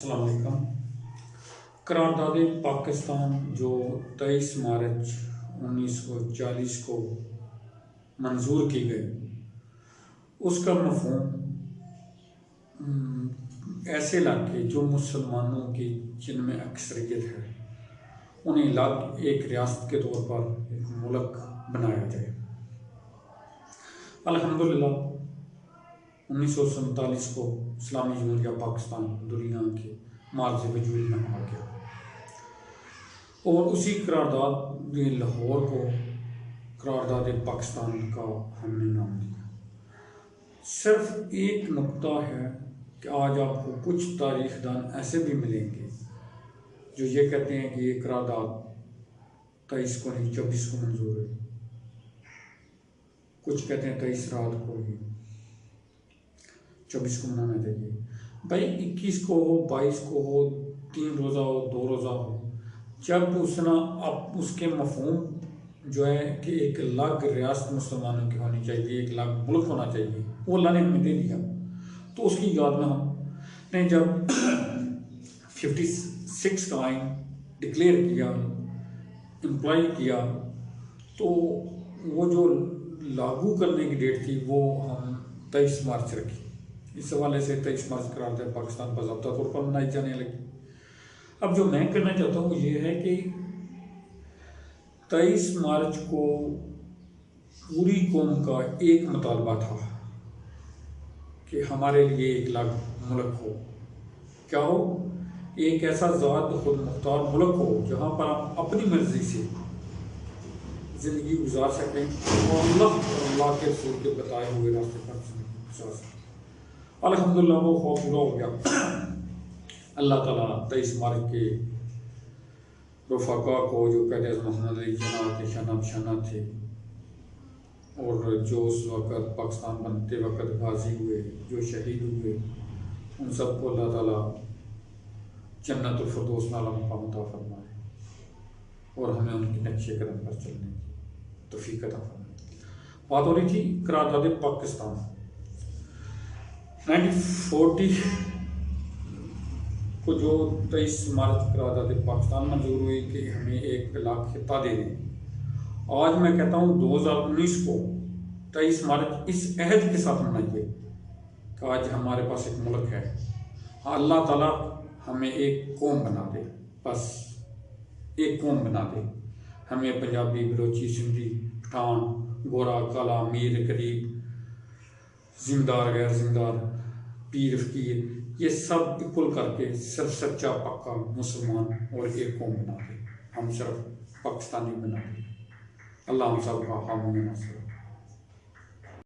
السلام علیکم۔ قرارداد پاکستان جو 23 مارچ 1940 کو منظور کی گئی، اس کا مفہوم ایسے علاقے جو مسلمانوں کی جن میں اکثریت ہے انہیں الگ ایک ریاست کے طور پر ایک ملک بنایا جائے۔ الحمدللہ 1947 کو اسلامی جمہوریہ پاکستان دنیا کے معرض وجود میں آ گیا، اور اسی قرارداد لاہور کو قرارداد پاکستان کا ہم نے نام دیا۔ صرف ایک نقطہ ہے کہ آج آپ کو کچھ تاریخ دان ایسے بھی ملیں گے جو یہ کہتے ہیں کہ یہ قرارداد 23 کو نہیں 24 کو منظور ہوئی، کچھ کہتے ہیں 23 رات کو ہی 24 کو منانا چاہیے۔ بھائی 21 کو ہو 22 کو ہو 3 روزہ ہو 2 روزہ ہو، جب اس کے مفہوم جو ہے کہ ایک الگ ریاست مسلمانوں کی ہونی چاہیے، ایک الگ ملک ہونا چاہیے، وہ اللہ نے ہمیں دے دیا، تو اس کی یاد میں ہم نے جب 56 کا آئین ڈکلیئر کیا، امپلائی کیا، تو وہ جو لاگو کرنے کی ڈیٹ تھی وہ ہم 23 مارچ رکھی۔ اس حوالے سے 23 مارچ قرارداد پاکستان باضابطہ طور پر منائی جانے لگی۔ اب جو میں کہنا چاہتا ہوں وہ یہ ہے کہ 23 مارچ کو پوری قوم کا ایک مطالبہ تھا کہ ہمارے لیے ایک الگ ملک ہو۔ کیا ہو؟ ایک ایسا ذات خود مختار ملک ہو جہاں پر ہم اپنی مرضی سے زندگی گزار سکیں اور اللہ کے رسول کے بتائے ہوئے راستے پر زندگی گزار سکیں۔ الحمدللہ وہ خوف پورا ہو گیا۔ اللہ تعالیٰ 23 مارچ کے رفقا کو جو قائد اعظم محمد علی جناح کے شانہ بشانہ تھے اور جو اس وقت پاکستان بنتے وقت غازی ہوئے، جو شہید ہوئے، ان سب کو اللہ تعالیٰ جنت الفردوس میں اعلیٰ مقام عطا فرمائے اور ہمیں ان کے نقش قدم پر چلنے کی توفیق عطا فرمائے۔ بات ہو رہی تھی قرارداد پاکستان 1940 کو جو 23 مارچ قرارداد پاکستان منظور ہوئی کہ ہمیں ایک الگ خطہ دے دیں۔ آج میں کہتا ہوں 2019 کو 23 مارچ اس عہد کے ساتھ منائیے کہ آج ہمارے پاس ایک ملک ہے۔ اللہ تعالیٰ ہمیں ایک قوم بنا دے، بس ایک قوم بنا دے، ہمیں پنجابی، بلوچی، سندھی، پٹھان، گورا، کالا، امیر، غریب، ذمہ غیر ذمہ پیر فقیر، یہ سب اکول کر کے صرف سچا پکا مسلمان اور ایک قوم بنا دے، ہم صرف پاکستانی بنا دے۔ اللہ ہم سب کا حامی ناصر۔